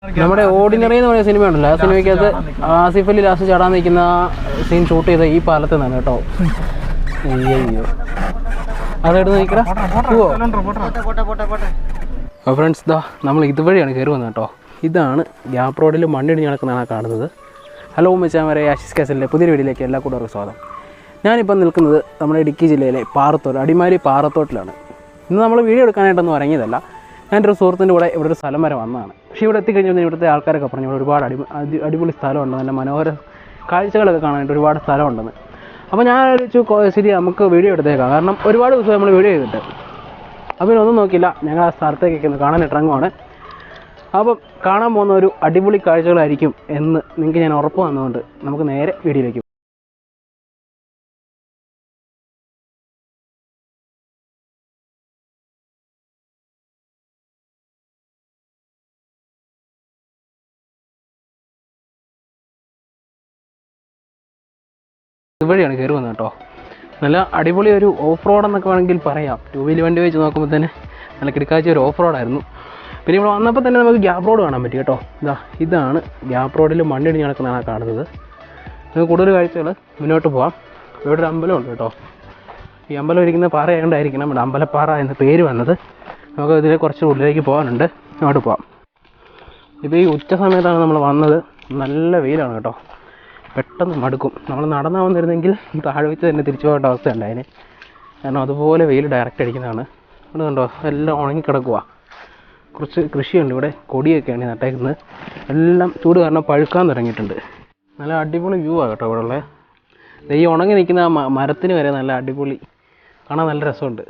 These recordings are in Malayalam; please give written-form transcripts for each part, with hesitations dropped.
നമ്മുടെ ഓർഡിനറി എന്ന് പറയുന്ന സിനിമ ഉണ്ടല്ലോ, ആ സിനിമയ്ക്കകത്ത് ആസിഫ് അലി ലാസ്റ്റ് ചാടാൻ നിൽക്കുന്ന സീൻ ഷൂട്ട് ചെയ്ത ഈ പാലത്തിൽ നിന്നാണ് കേട്ടോ. അയ്യോ അതെടുത്ത് നിൽക്കടാ. ഫ്രണ്ട്സ് ദാ നമ്മൾ ഇതുവഴിയാണ് കയറി വന്നത് കേട്ടോ. ഇതാണ് ഗ്യാപ്പ് റോഡിൽ മണ്ണിടിഞ്ഞ് നടക്കുന്നതാണ് കാണുന്നത്. ഹലോ മച്ചാമാരെ, ആശിഷ് കാസലിൻ്റെ പുതിയൊരു വീഡിയോയിലേക്ക് എല്ലാ കൂട്ടർക്കും സ്വാഗതം. ഞാനിപ്പം നിൽക്കുന്നത് നമ്മുടെ ഇടുക്കി ജില്ലയിലെ പാറത്തോട്, അടിമാലി പാറത്തോട്ടിലാണ്. ഇന്ന് നമ്മൾ വീഡിയോ എടുക്കാനായിട്ടൊന്നും ഇറങ്ങിയതല്ല. ഞാനൊരു സുഹൃത്തിൻ്റെ കൂടെ ഇവിടെ ഒരു സ്ഥലം വരെ വന്നതാണ്. പക്ഷേ ഇവിടെ എത്തിക്കഴിഞ്ഞാൽ ഇവിടുത്തെ ആൾക്കാരൊക്കെ പറഞ്ഞു ഇവിടെ ഒരുപാട് അടിപൊളി സ്ഥലമുണ്ട്, നല്ല മനോഹര കാഴ്ചകളൊക്കെ കാണാനായിട്ട് ഒരുപാട് സ്ഥലമുണ്ടെന്ന്. അപ്പോൾ ഞാൻ ആലോചിച്ചു ശരി നമുക്ക് വീഡിയോ എടുത്തേക്കാം, കാരണം ഒരുപാട് ദിവസം നമ്മൾ വീഡിയോ ചെയ്തിട്ട്. അപ്പോൾ ഒന്നും നോക്കിയില്ല, ഞങ്ങൾ ആ സ്ഥലത്തേക്കൊക്കെ ഒന്ന് കാണാനായിട്ട് ഇറങ്ങുവാണ്. അപ്പം കാണാൻ പോകുന്ന ഒരു അടിപൊളി കാഴ്ചകളായിരിക്കും എന്ന് നിങ്ങൾക്ക് ഞാൻ ഉറപ്പ് വന്നതുകൊണ്ട് നമുക്ക് നേരെ വീഡിയോയിലേക്ക്. ഇതുവഴിയാണ് കയറി വന്നത് കേട്ടോ. നല്ല അടിപൊളി ഒരു ഓഫ് റോഡ് എന്നൊക്കെ വേണമെങ്കിൽ പറയാം. 2 വീലർ വണ്ടി വെച്ച് നോക്കുമ്പോൾ തന്നെ നല്ല കിടക്കാഴ്ച ഒരു ഓഫ് റോഡായിരുന്നു. പിന്നെ ഇവിടെ വന്നപ്പോൾ തന്നെ നമുക്ക് ഗ്യാപ്പ് റോഡ് കാണാൻ പറ്റി കേട്ടോ. ഇതാണ് ഗ്യാപ്പ് റോഡിൽ മണ്ണിടിഞ്ഞ് നടക്കുന്നതാണ് കാണുന്നത്. നമുക്ക് കൂടുതൽ കാഴ്ചകൾ മുന്നോട്ട് പോകാം. ഇവിടെ ഒരു അമ്പലമുണ്ട് കേട്ടോ. ഈ അമ്പലം ഇരിക്കുന്ന പാറയായതുകൊണ്ടായിരിക്കണം ഇവിടെ അമ്പലപ്പാറ എന്ന പേര് വന്നത്. നമുക്ക് ഇതിൽ കുറച്ച് ഉള്ളിലേക്ക് പോകാനുണ്ട്, അങ്ങോട്ട് പോകാം. ഇപ്പോൾ ഈ ഉച്ച സമയത്താണ് നമ്മൾ വന്നത്. നല്ല വെയിലാണ് കേട്ടോ, പെട്ടെന്ന് മടുക്കും. നമ്മൾ നടന്നു വന്നിരുന്നെങ്കിൽ താഴെ വെച്ച് തന്നെ തിരിച്ചു പോകേണ്ട അവസ്ഥയുണ്ട് അതിന്. കാരണം അതുപോലെ വെയിൽ ഡയറക്റ്റ് അടിക്കുന്നതാണ്. ഇവിടെ കണ്ടോ, എല്ലാം ഉണങ്ങിക്കിടക്കുക. കുറച്ച് കൃഷിയുണ്ട് ഇവിടെ, കൊടിയൊക്കെയാണ് നട്ടേക്കുന്നത്. എല്ലാം ചൂട് കാരണം പഴുക്കാൻ തുടങ്ങിയിട്ടുണ്ട്. നല്ല അടിപൊളി വ്യൂ ആണ് കേട്ടോ ഇവിടെ ഉള്ളത്. ഈ ഉണങ്ങി നിൽക്കുന്ന ആ മരത്തിന് വരെ നല്ല അടിപൊളി, കാണാൻ നല്ല രസമുണ്ട്.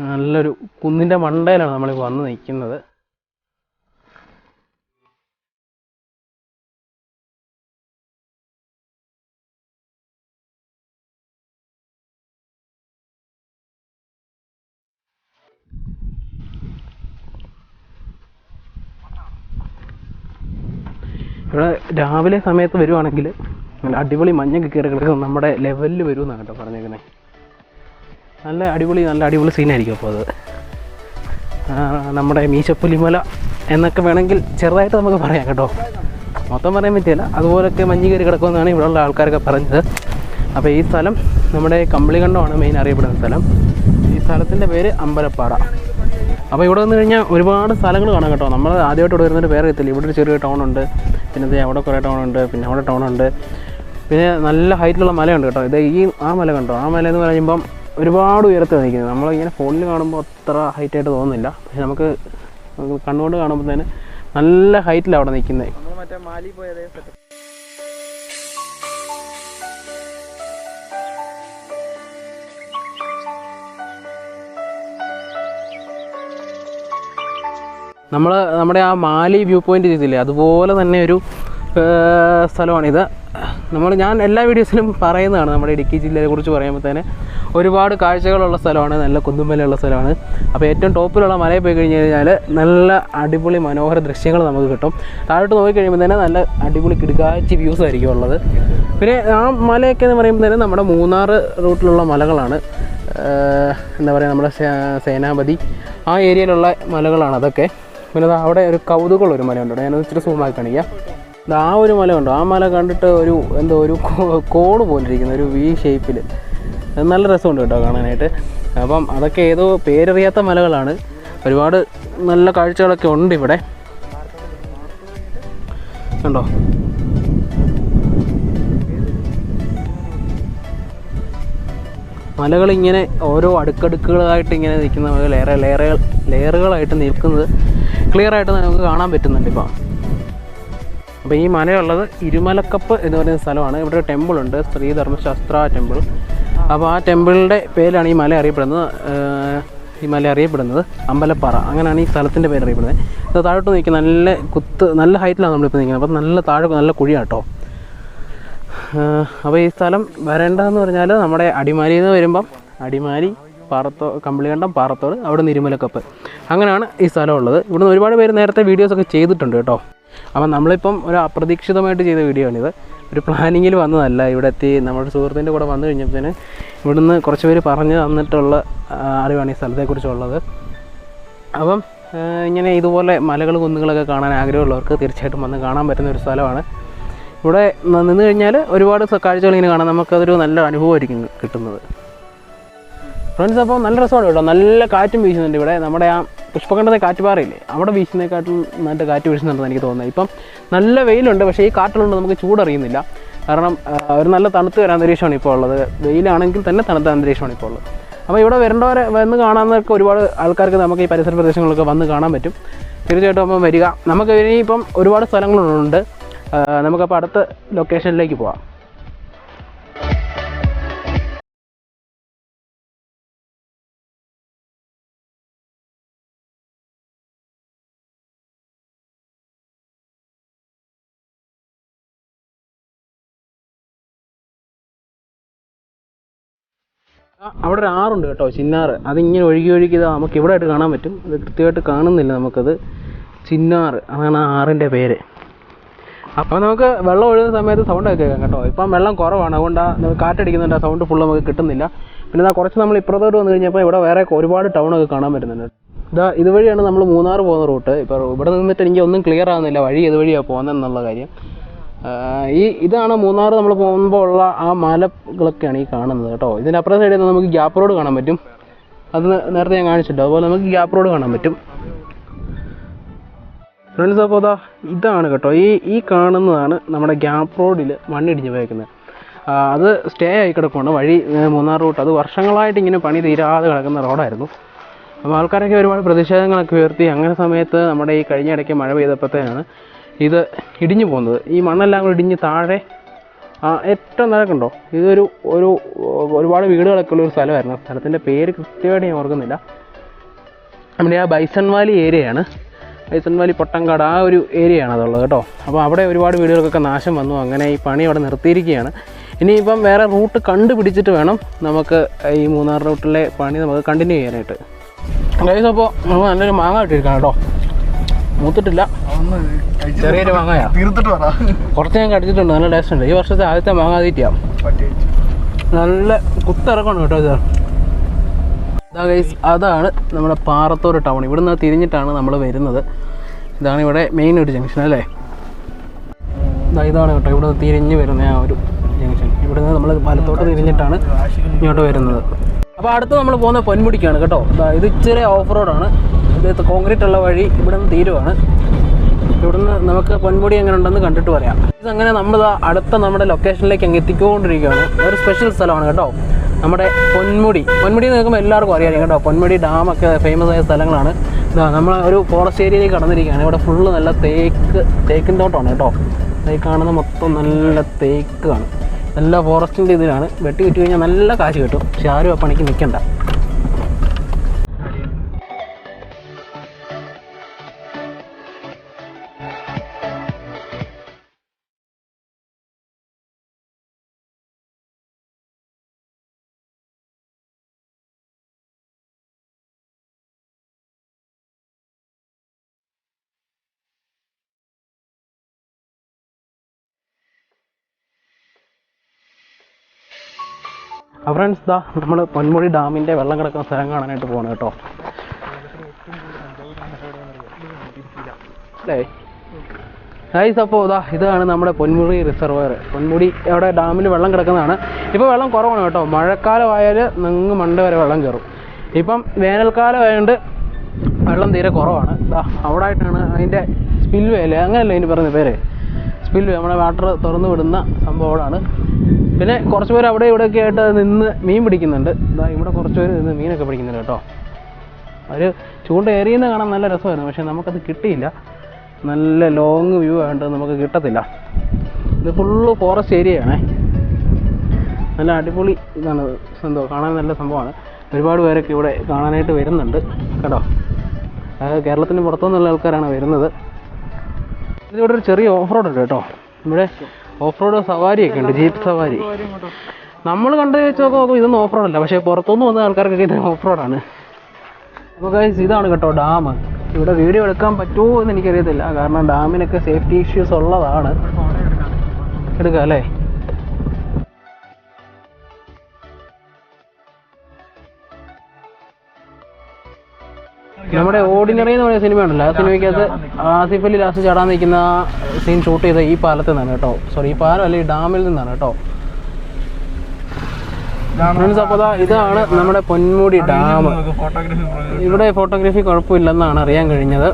നല്ലൊരു കുന്നിൻ്റെ മണ്ടയിലാണ് നമ്മളിപ്പോൾ വന്ന് നിൽക്കുന്നത്. ഇവിടെ രാവിലെ സമയത്ത് വരുവാണെങ്കിൽ നല്ല അടിപൊളി മഞ്ഞൊക്കെ കയറി കിടക്കുന്നത് നമ്മുടെ ലെവലിൽ വരുമെന്നാണ് കേട്ടോ പറഞ്ഞേക്കുന്നത്. നല്ല അടിപൊളി സീനായിരിക്കും. അപ്പോൾ അത് നമ്മുടെ മീശപ്പുലിമല എന്നൊക്കെ വേണമെങ്കിൽ ചെറുതായിട്ട് നമുക്ക് പറയാം കേട്ടോ. മൊത്തം പറയാൻ പറ്റില്ല, അതുപോലൊക്കെ മഞ്ഞ് കയറി കിടക്കുമെന്നാണ് ഇവിടെയുള്ള ആൾക്കാരൊക്കെ പറഞ്ഞത്. അപ്പോൾ ഈ സ്ഥലം നമ്മുടെ കമ്പിളികണ്ടമാണ് മെയിൻ അറിയപ്പെടുന്ന സ്ഥലം. ഈ സ്ഥലത്തിൻ്റെ പേര് അമ്പലപ്പാറ. അപ്പോൾ ഇവിടെ വന്നു കഴിഞ്ഞാൽ ഒരുപാട് സ്ഥലങ്ങൾ കാണാം കേട്ടോ. നമ്മൾ ആദ്യമായിട്ട് ഇവിടെ വരുന്നൊരു പേര് എത്തില്ല. ഇവിടെ ഒരു ചെറിയ ടൗണുണ്ട്, പിന്നെ അവിടെ കുറേ ടൗണുണ്ട്, പിന്നെ അവിടെ ടൗണുണ്ട്, പിന്നെ നല്ല ഹൈറ്റിലുള്ള മലയുണ്ട് കേട്ടോ. ഇത് ആ മല കണ്ടോ, ആ മല എന്ന് പറയുമ്പം ഒരുപാട് ഉയരത്തിൽ നിൽക്കുന്നത്. നമ്മളിങ്ങനെ ഫോണിൽ കാണുമ്പോൾ അത്ര ഹൈറ്റായിട്ട് തോന്നുന്നില്ല, പക്ഷെ നമുക്ക് കണ്ണുകൊണ്ട് കാണുമ്പോൾ തന്നെ നല്ല ഹൈറ്റിലാണ് അവിടെ നിൽക്കുന്നത്. മറ്റേ മാലി പോയതേ നമ്മുടെ ആ മാലി വ്യൂ പോയിൻ്റ് ചെയ്തില്ലേ, അതുപോലെ തന്നെ ഒരു സ്ഥലമാണിത്. ഞാൻ എല്ലാ വീഡിയോസിലും പറയുന്നതാണ്, നമ്മുടെ ഇടുക്കി ജില്ലയെ കുറിച്ച് പറയുമ്പോൾ തന്നെ ഒരുപാട് കാഴ്ചകളുള്ള സ്ഥലമാണ്, നല്ല കുന്നുമലയുള്ള സ്ഥലമാണ്. അപ്പോൾ ഏറ്റവും ടോപ്പിലുള്ള മലയിൽ പോയി കഴിഞ്ഞ് കഴിഞ്ഞാൽ നല്ല അടിപൊളി മനോഹര ദൃശ്യങ്ങൾ നമുക്ക് കിട്ടും. താഴോട്ട് നോക്കിക്കഴിയുമ്പോൾ തന്നെ നല്ല അടിപൊളി കിടുകാച്ചി വ്യൂസ് ആയിരിക്കും ഉള്ളത്. പിന്നെ ആ മലയൊക്കെ എന്ന് പറയുമ്പോൾ തന്നെ നമ്മുടെ മൂന്നാർ റൂട്ടിലുള്ള മലകളാണ്. എന്താ പറയുക, നമ്മുടെ സേനാപതി ആ ഏരിയയിലുള്ള മലകളാണ് അതൊക്കെ. പിന്നെ അവിടെ ഒരു കൗതുകമുള്ളൊരു മലയുണ്ട്, ഞാനത് ഇച്ചിരി സൂമാക്കി കാണിക്കാം. ആ ഒരു മല ഉണ്ടോ, ആ മല കണ്ടിട്ട് ഒരു കോണ് പോലിരിക്കുന്ന ഒരു വി ഷേപ്പിൽ നല്ല രസമുണ്ട് കേട്ടോ കാണാനായിട്ട്. അപ്പം അതൊക്കെ ഏതോ പേരറിയാത്ത മലകളാണ്. ഒരുപാട് നല്ല കാഴ്ചകളൊക്കെ ഉണ്ട് ഇവിടെ കണ്ടോ. മലകളിങ്ങനെ ഓരോ അടുക്കടുക്കുകളായിട്ട് ഇങ്ങനെ നിൽക്കുന്ന ലെയറുകളായിട്ട് നിൽക്കുന്നത് ക്ലിയറായിട്ട് നമുക്ക് കാണാൻ പറ്റുന്നുണ്ട് ഇപ്പോൾ. അപ്പോൾ ഈ മലയുള്ളത് ഇരുമലക്കപ്പ് എന്ന് പറയുന്ന സ്ഥലമാണ്. ഇവിടെ ഒരു ടെമ്പിളുണ്ട്, ശ്രീ ധർമ്മശാസ്ത്ര ടെമ്പിൾ. അപ്പോൾ ആ ടെമ്പിളിൻ്റെ പേരിലാണ് ഈ മല അറിയപ്പെടുന്നത് അമ്പലപ്പാറ. അങ്ങനെയാണ് ഈ സ്ഥലത്തിൻ്റെ പേര് അറിയപ്പെടുന്നത്. ഇത് താഴോട്ട് നിൽക്കുന്ന നല്ല ഹൈറ്റിലാണ് നമ്മളിപ്പോൾ നിൽക്കുന്നത്. അപ്പോൾ നല്ല താഴെ നല്ല കുഴിയാണ് കേട്ടോ. അപ്പോൾ ഈ സ്ഥലം വരേണ്ടതെന്ന് പറഞ്ഞാൽ നമ്മുടെ അടിമാലിയിൽ നിന്ന് വരുമ്പം അടിമാലി, കമ്പിളികണ്ടം, പാറത്തോട്, അവിടെ നിന്ന് ഇരുമലക്കപ്പ്, അങ്ങനെയാണ് ഈ സ്ഥലമുള്ളത്. ഇവിടുന്ന് ഒരുപാട് പേര് നേരത്തെ വീഡിയോസൊക്കെ ചെയ്തിട്ടുണ്ട് കേട്ടോ. അപ്പം നമ്മളിപ്പം ഒരു അപ്രതീക്ഷിതമായിട്ട് ചെയ്ത വീഡിയോ ആണിത്. ഒരു പ്ലാനിങ്ങിൽ വന്നതല്ല. ഇവിടെ എത്തി നമ്മുടെ സുഹൃത്തിൻ്റെ കൂടെ വന്നു കഴിഞ്ഞപ്പോഴത്തേന് ഇവിടുന്ന് കുറച്ച് പേര് പറഞ്ഞു തന്നിട്ടുള്ള അറിവാണ് ഈ സ്ഥലത്തെക്കുറിച്ചുള്ളത്. അപ്പം ഇങ്ങനെ ഇതുപോലെ മലകൾ കുന്നുകളൊക്കെ കാണാൻ ആഗ്രഹമുള്ളവർക്ക് തീർച്ചയായിട്ടും വന്ന് കാണാൻ പറ്റുന്ന ഒരു സ്ഥലമാണ്. ഇവിടെ നിന്ന് കഴിഞ്ഞാൽ ഒരുപാട് കാഴ്ചകൾ ഇങ്ങനെ കാണാം. നമുക്കതൊരു നല്ല അനുഭവമായിരിക്കും കിട്ടുന്നത്. ഫ്രണ്ട്സ്, അപ്പോൾ നല്ല രസമാണ് കേട്ടോ. നല്ല കാറ്റും വീശുന്നുണ്ട് ഇവിടെ. നമ്മുടെ ആ പുഷ്പഖണ്ഡത്തെ കാറ്റുപാറയില്ലേ, അവിടെ വീശുന്നതിനെക്കാട്ടും നല്ല കാറ്റ് വീശുന്നുണ്ടെന്ന് എനിക്ക് തോന്നുന്നത്. ഇപ്പം നല്ല വെയിലുണ്ട്, പക്ഷേ ഈ കാറ്റുള്ളതുകൊണ്ട് നമുക്ക് ചൂടറിയുന്നില്ല. കാരണം ഒരു നല്ല തണുത്ത ഒരു അന്തരീക്ഷമാണ് ഇപ്പോൾ ഉള്ളത്. വെയിലാണെങ്കിൽ തന്നെ തണുത്ത അന്തരീക്ഷമാണ് ഇപ്പോൾ ഉള്ളത്. അപ്പോൾ ഇവിടെ വരേണ്ടവരെ വന്ന് കാണാമെന്നൊക്കെ ഒരുപാട് ആൾക്കാർക്ക് നമുക്ക് ഈ പരിസര പ്രദേശങ്ങളിലൊക്കെ വന്ന് കാണാൻ പറ്റും. തീർച്ചയായിട്ടും അപ്പം വരിക. നമുക്ക് ഇനിയിപ്പം ഒരുപാട് സ്ഥലങ്ങളുണ്ട്. നമുക്കപ്പോൾ അടുത്ത ലൊക്കേഷനിലേക്ക് പോവാം. അവിടെ ഒരു ആറുണ്ട് കേട്ടോ, ചിന്നാറ്. അതിങ്ങനെ ഒഴുകി ഒഴുകി നമുക്ക് ഇവിടെ ആയിട്ട് കാണാൻ പറ്റും. അത് കൃത്യമായിട്ട് കാണുന്നില്ല നമുക്കത്. ചിന്നാറ്, അതാണ് ആ ആറിൻ്റെ പേര്. അപ്പോൾ നമുക്ക് വെള്ളം ഒഴുകുന്ന സമയത്ത് സൗണ്ടൊക്കെ കേൾക്കാം കേട്ടോ. ഇപ്പം വെള്ളം കുറവാണ്, അതുകൊണ്ടാണ് കാറ്റടിക്കുന്നുണ്ട്, ആ സൗണ്ട് ഫുള്ള് നമുക്ക് കിട്ടുന്നില്ല. പിന്നെ കുറച്ച് നമ്മൾ ഇപ്പുറത്തോട്ട് വന്നു കഴിഞ്ഞപ്പോൾ ഇവിടെ വേറെ ഒരുപാട് ടൗണൊക്കെ കാണാൻ പറ്റുന്നുണ്ട്. ഇതുവഴിയാണ് നമ്മൾ മൂന്നാർ പോകുന്ന റൂട്ട്. ഇപ്പോൾ ഇവിടെ നിന്നിട്ട് എനിക്ക് ഒന്നും ക്ലിയർ ആകുന്നില്ല വഴി ഏതുവഴിയാണ് പോകുന്നതെന്നുള്ള കാര്യം. ഇതാണ് മൂന്നാർ നമ്മൾ പോകുമ്പോൾ ഉള്ള ആ മലകളൊക്കെയാണ് ഈ കാണുന്നത് കേട്ടോ. ഇതിൻ്റെ അപ്പുറത്തെ സൈഡിൽ നിന്ന് നമുക്ക് ഗ്യാപ്പ് റോഡ് കാണാൻ പറ്റും. അത് നേരത്തെ ഞാൻ കാണിച്ചിട്ടുണ്ട്. അതുപോലെ നമുക്ക് ഗ്യാപ്പ് റോഡ് കാണാൻ പറ്റും. ഫ്രണ്ട്സ്, അപ്പോൾ ഇതാണ് കേട്ടോ, ഈ കാണുന്നതാണ് നമ്മുടെ ഗ്യാപ്പ് റോഡിൽ മണ്ണിടിഞ്ഞ് പോയേക്കുന്നത്. അത് സ്റ്റേ ആയി കിടക്കുകയാണ് വഴി, മൂന്നാർ റൂട്ട്. അത് വർഷങ്ങളായിട്ട് ഇങ്ങനെ പണി തീരാതെ കിടക്കുന്ന റോഡായിരുന്നു. അപ്പോൾ ആൾക്കാരൊക്കെ ഒരുപാട് പ്രതിഷേധങ്ങളൊക്കെ ഉയർത്തി. അങ്ങനെ സമയത്ത് നമ്മുടെ ഈ കഴിഞ്ഞ ഇടയ്ക്ക് മഴ പെയ്തപ്പോഴത്തേനാണ് ഇത് ഇടിഞ്ഞു പോകുന്നത്. ഈ മണ്ണെല്ലാം കൂടി ഇടിഞ്ഞ് താഴെ ഏറ്റവും നിരക്കുണ്ടോ, ഒരുപാട് വീടുകളൊക്കെ ഉള്ളൊരു സ്ഥലമായിരുന്നു. സ്ഥലത്തിൻ്റെ പേര് കൃത്യമായിട്ട് ഞാൻ ഓർക്കുന്നില്ല. നമ്മുടെ ആ ബൈസൺ വാലി ഏരിയയാണ്. ബൈസൺ വാലി, പൊട്ടങ്കാട്, ആ ഒരു ഏരിയയാണ് അതുള്ളത് കേട്ടോ. അപ്പോൾ അവിടെ ഒരുപാട് വീടുകൾക്കൊക്കെ നാശം വന്നു. അങ്ങനെ ഈ പണി അവിടെ നിർത്തിയിരിക്കുകയാണ്. ഇനിയിപ്പം വേറെ റൂട്ട് കണ്ടുപിടിച്ചിട്ട് വേണം നമുക്ക് ഈ മൂന്നാർ റൂട്ടിലെ പണി നമുക്ക് കണ്ടിന്യൂ ചെയ്യാനായിട്ട്. ഗൈസ്, അപ്പോൾ നമ്മൾ നല്ലൊരു മാങ്ങ ഇട്ടിരിക്കണം കേട്ടോ. മൂത്തിട്ടില്ല, ചെറിയൊരു മാങ്ങയാണ്. കുറച്ച് ഞാൻ കടിച്ചിട്ടുണ്ട്, നല്ല ടേസ്റ്റ് ഉണ്ട്. ഈ വർഷത്തെ ആദ്യത്തെ മാങ്ങ തീറ്റയാണ്. നല്ല കുത്തിറക്കണം കേട്ടോ ഇത്. ഗൈസ്, അതാണ് നമ്മുടെ പാറത്തോട് ടൗൺ. ഇവിടുന്ന് തിരിഞ്ഞിട്ടാണ് നമ്മൾ വരുന്നത്. ഇതാണ് ഇവിടെ മെയിൻ ഒരു ജംഗ്ഷൻ അല്ലേ. ഇതാണ് കേട്ടോ ഇവിടെ തിരിഞ്ഞ് വരുന്ന ആ ഒരു ജംഗ്ഷൻ. ഇവിടുന്ന് നമ്മൾ വലത്തോട്ട് തിരിഞ്ഞിട്ടാണ് ഇങ്ങോട്ട് വരുന്നത്. അപ്പോൾ അടുത്ത് നമ്മൾ പോകുന്ന പൊന്മുടിക്കാണ് കേട്ടോ. ഇത് ഇച്ചിരി ഓഫ് റോഡാണ്. ഇത് കോൺക്രീറ്റ് ഉള്ള വഴി ഇവിടെ നിന്ന് തീരുവാണ്. ഇവിടുന്ന് നമുക്ക് പൊന്മുടി എങ്ങനെ ഉണ്ടെന്ന് കണ്ടിട്ട് പറയാം. ഇതങ്ങനെ നമ്മൾ അടുത്ത നമ്മുടെ ലൊക്കേഷനിലേക്ക് അങ്ങ് എത്തിക്കൊണ്ടിരിക്കുകയാണ്. ഒരു സ്പെഷ്യൽ സ്ഥലമാണ് കേട്ടോ, നമ്മുടെ പൊന്മുടി. പൊന്മുടി നിൽക്കുമ്പോൾ എല്ലാവർക്കും അറിയാം കേട്ടോ. പൊന്മുടി ഡാമൊക്കെ ഫേമസ് ആയ സ്ഥലങ്ങളാണ്. നമ്മൾ ഒരു ഫോറസ്റ്റ് ഏരിയയിലേക്ക് കടന്നിരിക്കുകയാണ്. ഇവിടെ ഫുള്ള് നല്ല തേക്കിൻ തോട്ടമാണ് കേട്ടോ. ഈ കാണുന്ന മൊത്തം നല്ല തേക്കാണ്. നല്ല ഫോറസ്റ്റിൻ്റെ ഇതിലാണ്. വെട്ടി കിട്ടി കഴിഞ്ഞാൽ നല്ല കാശ് കിട്ടും. പക്ഷെ ആരും ആ പണിക്ക് നിൽക്കണ്ട. ഫ്രണ്ട്സ്, നമ്മൾ പൊന്മുടി ഡാമിൻ്റെ വെള്ളം കിടക്കുന്ന സ്ഥലം കാണാനായിട്ട് പോകണം കേട്ടോ. അല്ലേ ഗൈസ്, അപ്പോൾ ഇതാണ് നമ്മുടെ പൊന്മുടി റിസർവയർ. പൊന്മുടി അവിടെ ഡാമിൽ വെള്ളം കിടക്കുന്നതാണ്. ഇപ്പോൾ വെള്ളം കുറവാണ് കേട്ടോ. മഴക്കാലമായാൽ നിങ്ങൾ മണ്ട വരെ വെള്ളം കയറും. ഇപ്പം വേനൽക്കാലം ആയതുകൊണ്ട് വെള്ളം തീരെ കുറവാണ്. അവിടെ ആയിട്ടാണ് അതിൻ്റെ സ്പിൽവേ അല്ലേ, അങ്ങനെയല്ലേ അതിന് പറയുന്ന പേര്, സ്പിൽവേ. നമ്മുടെ വാട്ടർ തുറന്നു വിടുന്ന സംഭവം അവിടെയാണ്. പിന്നെ കുറച്ച് പേര് അവിടെ ഇവിടെയൊക്കെ ആയിട്ട് നിന്ന് മീൻ പിടിക്കുന്നുണ്ട്. ഇവിടെ കുറച്ച് പേര് നിന്ന് മീനൊക്കെ പിടിക്കുന്നുണ്ട് കേട്ടോ. ഒരു ചൂണ്ട എറിയുന്ന കാണാൻ നല്ല രസമായിരുന്നു, പക്ഷേ നമുക്കത് കിട്ടിയില്ല. നല്ല ലോങ് വ്യൂ ആയതുകൊണ്ട് നമുക്ക് കിട്ടത്തില്ല. ഇത് ഫുള്ള് ഫോറസ്റ്റ് ഏരിയയാണേ. നല്ല അടിപൊളി ഇതാണ് സംഭവം, കാണാൻ നല്ല സംഭവമാണ്. ഒരുപാട് പേരൊക്കെ ഇവിടെ കാണാനായിട്ട് വരുന്നുണ്ട് കേട്ടോ. അതായത് കേരളത്തിന് പുറത്തുനിന്നുള്ള ആൾക്കാരാണ് വരുന്നത്. ഇതിവിടെ ഒരു ചെറിയ ഓഫ് റോഡ് ഉണ്ട് കേട്ടോ. ഇവിടെ ഓഫ് റോഡ് സവാരിയൊക്കെ ഉണ്ട്, ജീപ്പ് സവാരി. നമ്മൾ കണ്ടു വെച്ച് നോക്കുമ്പോൾ ഇതൊന്നും ഓഫ് റോഡല്ല, പക്ഷേ പുറത്തുനിന്ന് വന്ന ആൾക്കാർക്കൊക്കെ ഇത് ഓഫ് റോഡാണ്. അപ്പോൾ ഗൈസ്, ഇതാണ് കേട്ടോ ഡാം. ഇവിടെ വീഡിയോ എടുക്കാൻ പറ്റുമോ എന്ന് എനിക്കറിയത്തില്ല, കാരണം ഡാമിനൊക്കെ സേഫ്റ്റി ഇഷ്യൂസ് ഉള്ളതാണ്. എടുക്കാം അല്ലേ. നമ്മുടെ ഓർഡിനറി എന്ന് പറയുന്ന സിനിമ ഉണ്ടല്ലോ, ആ സിനിമയ്ക്കകത്ത് ആസിഫ് അലി ലാസ്റ്റ് ചാടാൻ നിൽക്കുന്ന സീൻ ഷൂട്ട് ചെയ്ത ഈ പാലത്തിൽ നിന്നാണ് കേട്ടോ. സോറി, ഈ പാലം അല്ല, ഈ ഡാമിൽ നിന്നാണ് കേട്ടോ. അപ്പോൾ ഇതാണ് നമ്മുടെ പൊന്മുടി ഡാം. ഇവിടെ ഫോട്ടോഗ്രാഫി കുഴപ്പമില്ലെന്നാണ് അറിയാൻ കഴിഞ്ഞത്.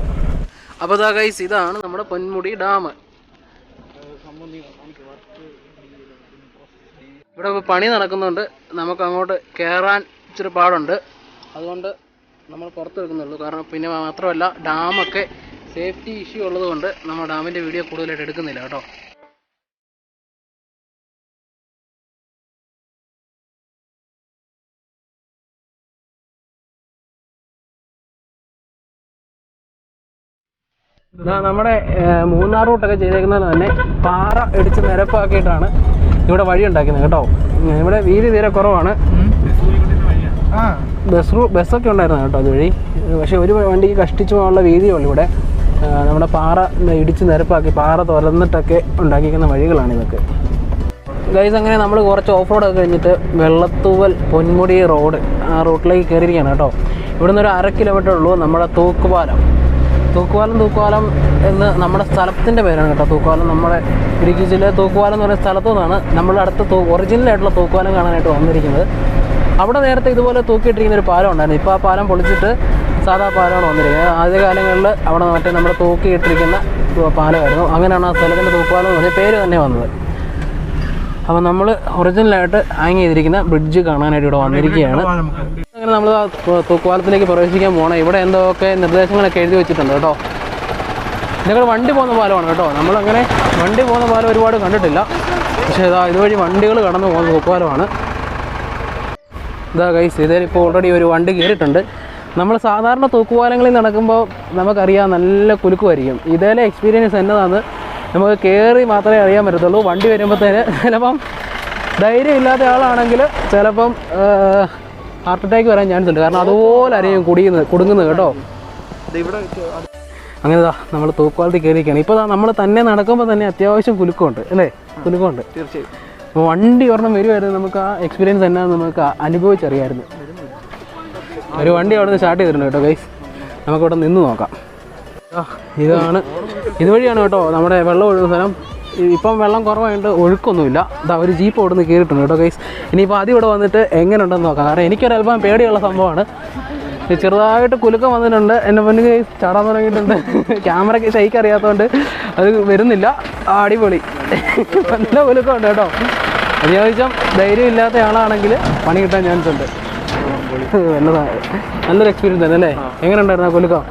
അപ്പോൾ ഗൈസ്, ഇതാണ് നമ്മുടെ പൊന്മുടി ഡാം. ഇവിടെ പണി നടക്കുന്നുണ്ട്, നമുക്ക് അങ്ങോട്ട് കയറാൻ ഇച്ചിരി പാടുണ്ട്. അതുകൊണ്ട് നമ്മൾ പുറത്ത് വെക്കുന്നുള്ളൂ. കാരണം പിന്നെ മാത്രമല്ല, ഡാമൊക്കെ സേഫ്റ്റി ഇഷ്യൂ ഉള്ളതുകൊണ്ട് നമ്മൾ ഡാമിൻ്റെ വീഡിയോ കൂടുതലായിട്ട് എടുക്കുന്നില്ല കേട്ടോ. നമ്മുടെ മൂന്നാർ റൂട്ടൊക്കെ ചെയ്തേക്കുന്നത് തന്നെ പാറ ഇടിച്ച് നിരപ്പാക്കിയിട്ടാണ് ഇവിടെ വഴി ഉണ്ടാക്കുന്നത് കേട്ടോ. ഇവിടെ വീതി തീരെ കുറവാണ്. ബസ്സൊക്കെ ഉണ്ടായിരുന്നു കേട്ടോ അതുവഴി. പക്ഷേ ഒരു വണ്ടിക്ക് കഷ്ടിച്ചു പോകാനുള്ള വീതിയുള്ളൂ ഇവിടെ. നമ്മുടെ പാറ ഇടിച്ച് നിരപ്പാക്കി പാറ തുറന്നിട്ടൊക്കെ ഉണ്ടാക്കിയിരിക്കുന്ന വഴികളാണ് ഇതൊക്കെ. ഗൈസ്, അങ്ങനെ നമ്മൾ കുറച്ച് ഓഫ് റോഡൊക്കെ കഴിഞ്ഞിട്ട് വെള്ളത്തൂവൽ പൊന്മുടി റോഡ്, ആ റൂട്ടിലേക്ക് കയറിയിരിക്കുകയാണ് കേട്ടോ. ഇവിടുന്ന് ഒരു 1/2 കിലോമീറ്റർ ഉള്ളൂ നമ്മുടെ തൂക്കുപാലം എന്ന് നമ്മുടെ സ്ഥലത്തിൻ്റെ പേരാണ് കേട്ടോ. തൂക്കുപാലം നമ്മുടെ ഇടുക്കി ജില്ലയിലെ തൂക്കുപാലം എന്ന് പറയുന്ന സ്ഥലത്തു നിന്നാണ് നമ്മൾ അടുത്ത ഒറിജിനലായിട്ടുള്ള തൂക്കുപാലം കാണാനായിട്ട് വന്നിരിക്കുന്നത്. അവിടെ നേരത്തെ ഇതുപോലെ തൂക്കിയിട്ടിരിക്കുന്ന ഒരു പാലം ഉണ്ടായിരുന്നു. ഇപ്പോൾ ആ പാലം പൊളിച്ചിട്ട് സാധാ പാലമാണ് വന്നിരിക്കുന്നത്. ആദ്യകാലങ്ങളിൽ അവിടെ മറ്റേ നമ്മുടെ തൂക്കിയിട്ടിരിക്കുന്ന പാലമായിരുന്നു. അങ്ങനെയാണ് ആ സ്ഥലത്തിൻ്റെ തൂക്കുപാലം എന്ന് പറഞ്ഞ പേര് തന്നെ വന്നത്. അപ്പോൾ നമ്മൾ ഒറിജിനലായിട്ട് ഹാങ് ചെയ്തിരിക്കുന്ന ബ്രിഡ്ജ് കാണാനായിട്ട് ഇവിടെ വന്നിരിക്കുകയാണ്. അങ്ങനെ നമ്മൾ തൂക്കുപാലത്തിലേക്ക് പ്രവേശിക്കാൻ പോകണം. ഇവിടെ എന്തൊക്കെ നിർദ്ദേശങ്ങളൊക്കെ എഴുതി വെച്ചിട്ടുണ്ട് കേട്ടോ. ഇതൊക്കെ വണ്ടി പോകുന്ന പാലമാണ് കേട്ടോ. നമ്മളങ്ങനെ വണ്ടി പോകുന്ന പാലം ഒരുപാട് കണ്ടിട്ടില്ല. പക്ഷേ ഇതുവഴി വണ്ടികൾ കടന്നു പോകുന്ന തൂക്കുപാലമാണ്. ഗൈസ്, ഇതിലിപ്പോൾ ഓൾറെഡി ഒരു വണ്ടി കയറിയിട്ടുണ്ട്. നമ്മൾ സാധാരണ തൂക്കുപാലങ്ങളിൽ നടക്കുമ്പോൾ നമുക്കറിയാം നല്ല കുലുക്കുമായിരിക്കും. ഇതേലെ എക്സ്പീരിയൻസ് എന്നതാണ് നമുക്ക് കയറി മാത്രമേ അറിയാൻ പറ്റത്തുള്ളൂ. വണ്ടി വരുമ്പോഴത്തേന് ചിലപ്പം ധൈര്യം ഇല്ലാത്ത ആളാണെങ്കിൽ ചിലപ്പം ഹാർട്ട് അറ്റാക്ക് വരാൻ ചാൻസ് ഉണ്ട്. കാരണം അതുപോലെ അറിയും കുടുങ്ങുന്നത് കേട്ടോ. അങ്ങനെ നമ്മൾ തൂക്കുപാലത്തിൽ കയറിയിരിക്കുകയാണ്. ഇപ്പോൾ നമ്മൾ തന്നെ നടക്കുമ്പോൾ തന്നെ അത്യാവശ്യം കുലുക്കമുണ്ട് അല്ലേ? കുലുക്കമുണ്ട് തീർച്ചയായും. അപ്പോൾ വണ്ടി ഒരെണ്ണം വരുമായിരുന്നു, നമുക്ക് ആ എക്സ്പീരിയൻസ് തന്നെ നമുക്ക് അനുഭവിച്ചറിയാമായിരുന്നു. ഒരു വണ്ടി അവിടെ നിന്ന് സ്റ്റാർട്ട് ചെയ്തിട്ടുണ്ട് കേട്ടോ ഗൈസ്. നമുക്കിവിടെ നിന്ന് നോക്കാം. ഇതുവഴിയാണ് കേട്ടോ നമ്മുടെ വെള്ളം ഒഴുകുന്ന സ്ഥലം. ഇപ്പം വെള്ളം കുറവായിട്ട് ഒഴുക്കൊന്നുമില്ല. ഒരു ജീപ്പ് അവിടെ നിന്ന് കയറിയിട്ടുണ്ട് കേട്ടോ ഗൈസ്. ഇനിയിപ്പോൾ ആദ്യം ഇവിടെ വന്നിട്ട് എങ്ങനെ ഉണ്ടെന്ന് നോക്കാം. കാരണം എനിക്കൊരല്പം പേടിയുള്ള സംഭവമാണ്. ചെറുതായിട്ട് കുലുക്കം വന്നിട്ടുണ്ട്. എൻ്റെ മുന്നിൽ ഗൈസ് ചാടാൻ തുടങ്ങിയിട്ടുണ്ട്. ക്യാമറയ്ക്ക് ഷെയ്ക്ക് അറിയാത്തതുകൊണ്ട് അത് വരുന്നില്ല. അടിപൊളി, നല്ല കുലുക്കമുണ്ട് കേട്ടോ. അത്യാവശ്യം ധൈര്യം ഇല്ലാത്ത ആളാണെങ്കിൽ പണി കിട്ടാൻ ചാൻസ് ഉണ്ട്. നല്ലൊരു എക്സ്പീരിയൻസ് തന്നെ അല്ലേ? എങ്ങനെ ഉണ്ടായിരുന്നു ആ കുലുക്കം?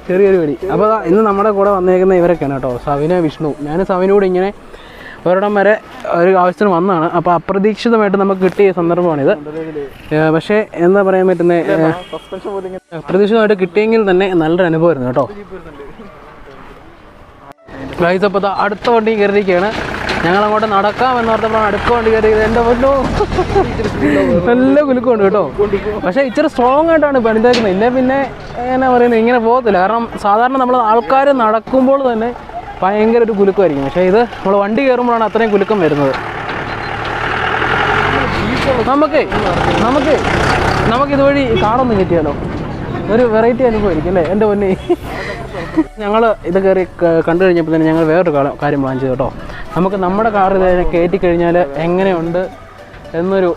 ചെറിയൊരു പേടി. അപ്പോൾ ഇന്ന് നമ്മുടെ കൂടെ വന്നേക്കുന്ന ഇവരൊക്കെയാണ് കേട്ടോ, സവിന, വിഷ്ണു. ഞാൻ സവിനോട് ഇങ്ങനെ ഒരിടം വരെ ഒരു ആവശ്യത്തിന് വന്നതാണ്. അപ്പോൾ അപ്രതീക്ഷിതമായിട്ട് നമുക്ക് കിട്ടിയ സന്ദർഭമാണിത്. പക്ഷേ എന്താ പറയാൻ പറ്റുന്നത്, അപ്രതീക്ഷിതമായിട്ട് കിട്ടിയെങ്കിൽ തന്നെ നല്ലൊരു അനുഭവമായിരുന്നു കേട്ടോ. ഗൈസ്, അപ്പോൾ അടുത്ത വണ്ടി കയറിയിരിക്കുകയാണ്. ഞങ്ങളങ്ങോട്ട് നടക്കാമെന്ന് പറഞ്ഞപ്പോഴാണ് അടുത്ത വണ്ടി കയറിയത്. എൻ്റെ പൊന്നോ, നല്ല കുലുക്കമുണ്ട് കേട്ടോ. പക്ഷേ ഇച്ചിരി സ്ട്രോങ് ആയിട്ടാണ് പണിതേക്കുന്നത്. ഇല്ലേ പിന്നെ എന്നാ പറയുന്നത്, ഇങ്ങനെ പോകത്തില്ല. കാരണം സാധാരണ നമ്മൾ ആൾക്കാർ നടക്കുമ്പോൾ തന്നെ ഭയങ്കര ഒരു കുലുക്കമായിരിക്കും. പക്ഷേ ഇത് നമ്മൾ വണ്ടി കയറുമ്പോഴാണ് അത്രയും കുലുക്കം വരുന്നത്. നമുക്കിതുവഴി കാറൊന്നും കിട്ടിയാലോ, ഒരു വെറൈറ്റി അനുഭവമായിരിക്കും അല്ലേ എൻ്റെ പൊന്നെ. ഞങ്ങൾ ഇത് കയറി കണ്ടു കഴിഞ്ഞപ്പോൾ തന്നെ ഞങ്ങൾ വേറൊരു കാര്യം പ്ലാൻ ചെയ്തു കേട്ടോ. നമുക്ക് നമ്മുടെ കാർ ഇതിനെ കയറ്റി കഴിഞ്ഞാൽ എങ്ങനെയുണ്ട് എന്നൊരു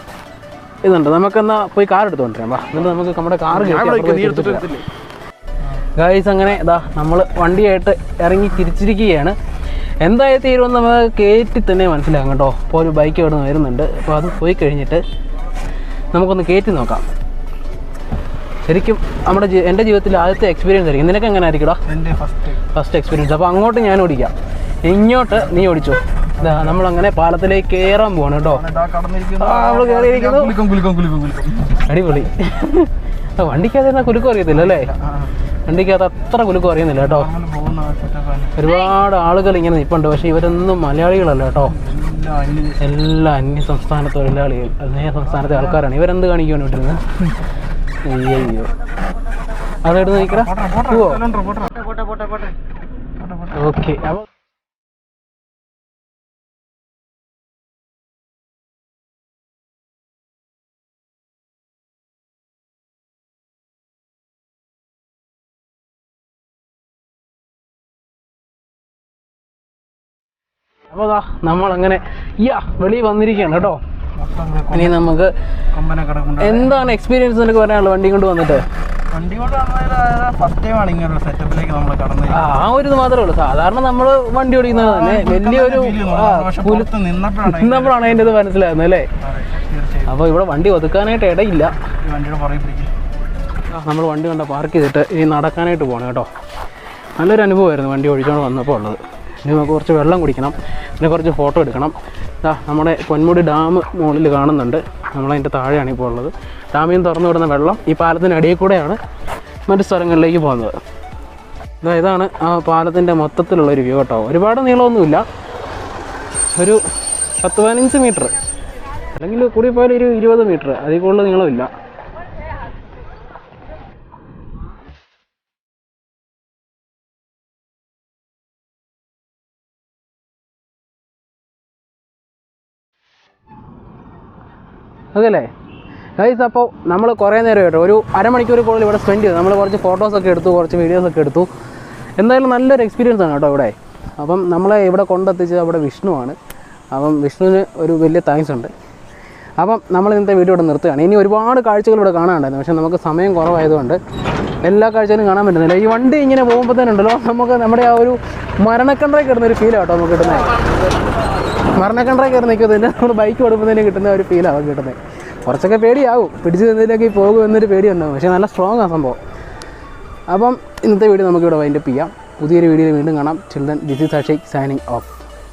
ഇതുണ്ട്. നമുക്കെന്നാൽ പോയി കാർ എടുത്തുകൊണ്ടിരാം. എന്നിട്ട് നമുക്ക് നമ്മുടെ കാർ ഗൈസ്. അങ്ങനെ നമ്മൾ വണ്ടിയായിട്ട് ഇറങ്ങി തിരിച്ചിരിക്കുകയാണ്. എന്തായി തീരുമെന്ന് നമുക്ക് കയറ്റി തന്നെ മനസ്സിലാകും കേട്ടോ. ഇപ്പോൾ ഒരു ബൈക്ക് ഇവിടെ നിന്ന് വരുന്നുണ്ട്. അപ്പോൾ അത് പോയി കഴിഞ്ഞിട്ട് നമുക്കൊന്ന് കയറ്റി നോക്കാം. ശരിക്കും എൻ്റെ ജീവിതത്തിൽ ആദ്യത്തെ എക്സ്പീരിയൻസ് ആയിരിക്കും. നിനക്ക് എങ്ങനെ ആയിരിക്കും? എൻ്റെ ഫസ്റ്റ് എക്സ്പീരിയൻസ്. അപ്പോൾ അങ്ങോട്ട് ഞാൻ ഓടിക്കാം, ഇങ്ങോട്ട് നീ ഓടിച്ചോ. നമ്മളങ്ങനെ പാലത്തിലേക്ക് കയറാൻ പോവാണ് കേട്ടോ. നമ്മൾ കയറിയിരിക്കുന്നു. അടിപൊളി. വണ്ടിക്കകത്ത് കുലുക്കം അറിയത്തില്ല അല്ലേ? വണ്ടിക്കകത്ത് അത്ര കുലുക്കം അറിയുന്നില്ല കേട്ടോ. ഒരുപാട് ആളുകൾ ഇങ്ങനെ നിൽപ്പുണ്ട്. പക്ഷേ ഇവരൊന്നും മലയാളികളല്ല കേട്ടോ. എല്ലാ അന്യസംസ്ഥാന തൊഴിലാളികൾ, അന്യസംസ്ഥാനത്തെ ആൾക്കാരാണ്. ഇവരെന്ത് കാണിക്കുവാണ് വിട്ടിരുന്നത്? അയ്യോ, അതെടുത്ത് നിൽക്കടാ. ഓക്കെ. അപ്പോൾ അപ്പോൾ അതാ നമ്മളങ്ങനെ വെളിയിൽ വന്നിരിക്കുകയാണ് കേട്ടോ. ഇനി നമുക്ക് എന്താണ് എക്സ്പീരിയൻസ് എന്നൊക്കെ പറയാനുള്ളത് വണ്ടി കൊണ്ട് വന്നിട്ട്? വണ്ടി കൊണ്ട് ഫസ്റ്റ് ടൈം ആണ് ഇങ്ങനെയുള്ള സെറ്റപ്പിലേക്ക് നമ്മൾ കടന്നത്. ആ ഒരു ഇത് മാത്രമേ ഉള്ളൂ. സാധാരണ നമ്മൾ വണ്ടി ഓടിക്കുന്നത് തന്നെ വലിയൊരു നിന്നപ്പോഴാണ് അതിൻ്റെ ഇത് മനസ്സിലാകുന്നത് അല്ലേ? അപ്പോൾ ഇവിടെ വണ്ടി ഒതുക്കാനായിട്ട് ഇടയില്ല. നമ്മൾ വണ്ടി കൊണ്ട് പാർക്ക് ചെയ്തിട്ട് ഇനി നടക്കാനായിട്ട് പോകണം കേട്ടോ. നല്ലൊരു അനുഭവമായിരുന്നു വണ്ടി ഓടിച്ചുകൊണ്ട് വന്നപ്പോൾ ഉള്ളത്. ഇനി നമുക്ക് കുറച്ച് വെള്ളം കുടിക്കണം, പിന്നെ കുറച്ച് ഫോട്ടോ എടുക്കണം. നമ്മുടെ പൊന്മുടി ഡാം മുകളിൽ കാണുന്നുണ്ട്. നമ്മളതിൻ്റെ താഴെയാണ് ഇപ്പോൾ ഉള്ളത്. ഡാമിൽ നിന്ന് തുറന്നു വിടുന്ന വെള്ളം ഈ പാലത്തിനടിയിൽ കൂടെയാണ് മറ്റു സ്ഥലങ്ങളിലേക്ക് പോകുന്നത്. ഇതാണ് ആ പാലത്തിൻ്റെ മൊത്തത്തിലുള്ളൊരു വ്യൂ കേട്ടോ. ഒരുപാട് നീളമൊന്നുമില്ല, ഒരു 10-15 മീറ്റർ, അല്ലെങ്കിൽ കൂടി പോയാൽ ഒരു 20 മീറ്റർ, അതിൽ കൂടുതൽ നീളമില്ല. അതല്ലേ ഗൈസ്, അപ്പോൾ നമ്മൾ കുറേ നേരം കേട്ടോ, ഒരു അരമണിക്കൂർ കൂടുതൽ ഇവിടെ സ്പെൻഡ് ചെയ്തു. നമ്മൾ കുറച്ച് ഫോട്ടോസൊക്കെ എടുത്തു, കുറച്ച് വീഡിയോസൊക്കെ എടുത്തു. എന്തായാലും നല്ലൊരു എക്സ്പീരിയൻസ് ആണ് കേട്ടോ ഇവിടെ. അപ്പം നമ്മളെ ഇവിടെ കൊണ്ടെത്തിച്ചത് അവിടെ വിഷ്ണുവാണ്. അപ്പം വിഷ്ണുവിന് ഒരു വലിയ താങ്ക്സ് ഉണ്ട്. അപ്പം നമ്മൾ ഇന്നത്തെ വീഡിയോ ഇവിടെ നിർത്തുകയാണ്. ഇനി ഒരുപാട് കാഴ്ചകൾ ഇവിടെ കാണാനുണ്ടായിരുന്നു, പക്ഷേ നമുക്ക് സമയം കുറവായതുകൊണ്ട് എല്ലാ കാഴ്ചകളും കാണാൻ പറ്റുന്നില്ല. ഈ വണ്ടി ഇങ്ങനെ പോകുമ്പോൾ തന്നെ ഉണ്ടല്ലോ, നമുക്ക് നമ്മുടെ ആ ഒരു മരണക്കണ്ടറയിൽ കിടന്നൊരു ഫീലാണ് കേട്ടോ നമുക്ക് കിട്ടുന്നത്. മരണക്കണ്ടറയിൽ കയറി നിൽക്കുന്നത് നമ്മൾ ബൈക്ക് കൊടുക്കുമ്പോൾ കിട്ടുന്ന ഒരു ഫീലാണ് കിട്ടുന്നത്. കുറച്ചൊക്കെ പേടിയാവും, പിടിച്ച് നിന്നതിലേക്ക് പോകും എന്നൊരു പേടിയുണ്ടാവും, പക്ഷേ നല്ല സ്ട്രോങ് ആ സംഭവം. അപ്പം ഇന്നത്തെ വീഡിയോ നമുക്കിവിടെ വൈൻഡപ്പ് ചെയ്യാം. പുതിയൊരു വീഡിയോയിൽ വീണ്ടും കാണാം. Children, this is Ashek signing of.